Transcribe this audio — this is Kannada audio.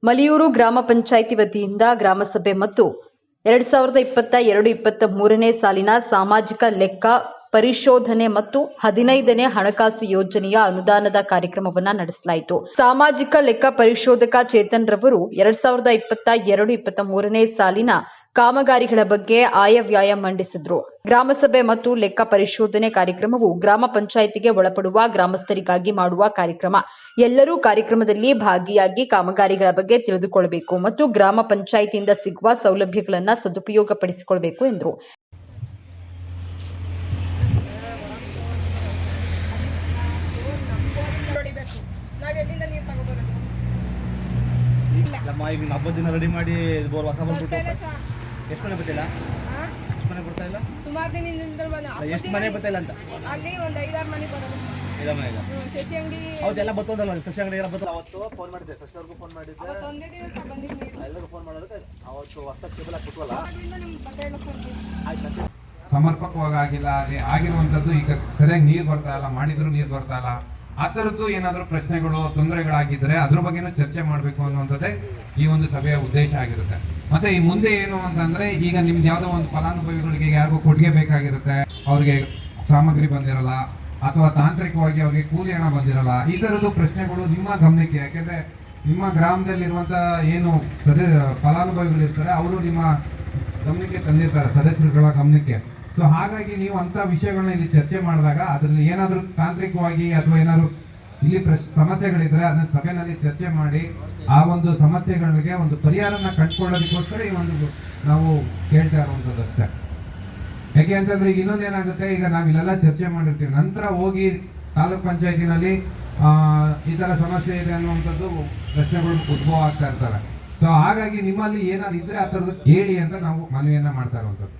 ಮಲಿಯೂರು ಗ್ರಾಮ ಪಂಚಾಯಿತಿ ವತಿಯಿಂದ ಗ್ರಾಮಸಭೆ ಮತ್ತು 2022-23ನೇ ಸಾಲಿನ ಸಾಮಾಜಿಕ ಲೆಕ್ಕ ಪರಿಶೋಧನೆ ಮತ್ತು 15ನೇ ಹಣಕಾಸು ಯೋಜನೆಯ ಅನುದಾನದ ಕಾರ್ಯಕ್ರಮವನ್ನು ನಡೆಸಲಾಯಿತು. ಸಾಮಾಜಿಕ ಲೆಕ್ಕ ಪರಿಶೋಧಕ ಚೇತನ್ ರವರು 2022-23ನೇ ಸಾಲಿನ ಕಾಮಗಾರಿಗಳ ಬಗ್ಗೆ ಆಯವ್ಯಯ ಮಂಡಿಸಿದರು. ಗ್ರಾಮಸಭೆ ಮತ್ತು ಲೆಕ್ಕ ಪರಿಶೋಧನೆ ಕಾರ್ಯಕ್ರಮವು ಗ್ರಾಮ ಪಂಚಾಯಿತಿಗೆ ಒಳಪಡುವ ಗ್ರಾಮಸ್ಥರಿಗಾಗಿ ಮಾಡುವ ಕಾರ್ಯಕ್ರಮ. ಎಲ್ಲರೂ ಕಾರ್ಯಕ್ರಮದಲ್ಲಿ ಭಾಗಿಯಾಗಿ ಕಾಮಗಾರಿಗಳ ಬಗ್ಗೆ ತಿಳಿದುಕೊಳ್ಳಬೇಕು ಮತ್ತು ಗ್ರಾಮ ಪಂಚಾಯಿತಿಯಿಂದ ಸಿಗುವ ಸೌಲಭ್ಯಗಳನ್ನು ಸದುಪಯೋಗಪಡಿಸಿಕೊಳ್ಳಬೇಕು ಎಂದರು. ಹಬ್ಬದ ದಿನ ರೆಡಿ ಮಾಡಿ ಬೋರ್ ಹೊಸ ಬಂದ್ಬಿಟ್ಟು ಎಷ್ಟು ಮನೆ ಬರ್ತಿಲ್ಲ ಎಷ್ಟು ಮನೆ ಬರ್ತಾ ಇಲ್ಲ ಸುಮಾರು ದಿನದಿಂದ ಎಷ್ಟು ಮನೆ ಬರ್ತಾ ಇಲ್ಲ ಅಂತ ಅಲ್ಲಿ ಒಂದು 5-6 ಮನೆ ಬರೋದು. ಶಶಿ ಅಂಗಡಿ ಹೌದೆಲ್ಲ ಬರ್ತದಲ್ಲ ಶಶಿ ಅಂಗಡಿ ಎಲ್ಲ ಬರ್ತದೆ. ಅವತ್ತು ಫೋನ್ ಮಾಡಿದ್ದೆ, ಶಶಿ ಅವ್ರಿಗೂ ಫೋನ್ ಮಾಡಿದ್ದೆ, ಒಂದೇ ದಿವಸ ಬಂದಿದ್ದೀನಿ. ಎಲ್ಲರಿಗೂ ಫೋನ್ ಮಾಡೋದಕ್ಕೆ ಅವತ್ತು ಹೊಸ ಕೇಬಲ್ ಹಾಕ್ಬಿಟ್ವಲ್ಲ ಆಯ್ತು. ಸಮರ್ಪಕವಾಗಿ ಆಗಿಲ್ಲ, ಅಲ್ಲಿ ಆಗಿರುವಂಥದ್ದು ಈಗ ಸರಿಯಾಗಿ ನೀರು ಬರ್ತಾ ಇಲ್ಲ, ಮಾಡಿದ್ರು ನೀರು ಬರ್ತಾ ಇಲ್ಲ, ಆ ಥರದ್ದು ಏನಾದರೂ ಪ್ರಶ್ನೆಗಳು ತೊಂದರೆಗಳಾಗಿದ್ದರೆ ಅದ್ರ ಬಗ್ಗೆನೂ ಚರ್ಚೆ ಮಾಡಬೇಕು ಅನ್ನುವಂಥದ್ದೇ ಈ ಒಂದು ಸಭೆಯ ಉದ್ದೇಶ ಆಗಿರುತ್ತೆ. ಮತ್ತೆ ಈ ಮುಂದೆ ಏನು ಅಂತಂದ್ರೆ, ಈಗ ನಿಮ್ದು ಯಾವುದೋ ಒಂದು ಫಲಾನುಭವಿಗಳಿಗೆ ಯಾರಿಗೂ ಕೊಡುಗೆ ಬೇಕಾಗಿರುತ್ತೆ, ಅವ್ರಿಗೆ ಸಾಮಗ್ರಿ ಬಂದಿರಲ್ಲ ಅಥವಾ ತಾಂತ್ರಿಕವಾಗಿ ಅವ್ರಿಗೆ ಕೂಲಿ ಹಣ ಬಂದಿರಲ್ಲ, ಈ ಥರದ್ದು ಪ್ರಶ್ನೆಗಳು ನಿಮ್ಮ ಗಮನಕ್ಕೆ, ಯಾಕೆಂದ್ರೆ ನಿಮ್ಮ ಗ್ರಾಮದಲ್ಲಿರುವಂಥ ಏನು ಫಲಾನುಭವಿಗಳಿರ್ತಾರೆ ಅವರು ನಿಮ್ಮ ಗಮನಕ್ಕೆ ತಂದಿರ್ತಾರೆ, ಸದಸ್ಯರುಗಳ ಗಮನಕ್ಕೆ. ಸೊ ಹಾಗಾಗಿ ನೀವು ಅಂಥ ವಿಷಯಗಳನ್ನ ಇಲ್ಲಿ ಚರ್ಚೆ ಮಾಡಿದಾಗ ಅದರಲ್ಲಿ ಏನಾದರೂ ತಾಂತ್ರಿಕವಾಗಿ ಅಥವಾ ಏನಾದರೂ ಇಲ್ಲಿ ಸಮಸ್ಯೆಗಳಿದ್ರೆ ಅದನ್ನ ಸಭೆಯಲ್ಲಿ ಚರ್ಚೆ ಮಾಡಿ ಆ ಒಂದು ಸಮಸ್ಯೆಗಳಿಗೆ ಒಂದು ಪರಿಹಾರನ ಕಂಡುಕೊಳ್ಳೋದಕ್ಕೋಸ್ಕರ ಈ ಒಂದು ನಾವು ಕೇಳ್ತಾ ಇರುವಂಥದ್ದು ಅಷ್ಟೇ. ಯಾಕೆ ಅಂತಂದ್ರೆ ಈಗ ಇನ್ನೊಂದೇನಾಗುತ್ತೆ, ಈಗ ನಾವು ಇಲ್ಲೆಲ್ಲ ಚರ್ಚೆ ಮಾಡಿರ್ತೀವಿ, ನಂತರ ಹೋಗಿ ತಾಲೂಕ್ ಪಂಚಾಯತಿನಲ್ಲಿ ಈ ಥರ ಸಮಸ್ಯೆ ಇದೆ ಅನ್ನುವಂಥದ್ದು ಪ್ರಶ್ನೆಗಳು ಉದ್ಭವ ಆಗ್ತಾ ಇರ್ತಾರೆ. ಸೊ ಹಾಗಾಗಿ ನಿಮ್ಮಲ್ಲಿ ಏನಾದ್ರು ಇದ್ರೆ ಆ ಥರದ್ದು ಹೇಳಿ ಅಂತ ನಾವು ಮನವಿಯನ್ನ ಮಾಡ್ತಾ ಇರುವಂಥದ್ದು.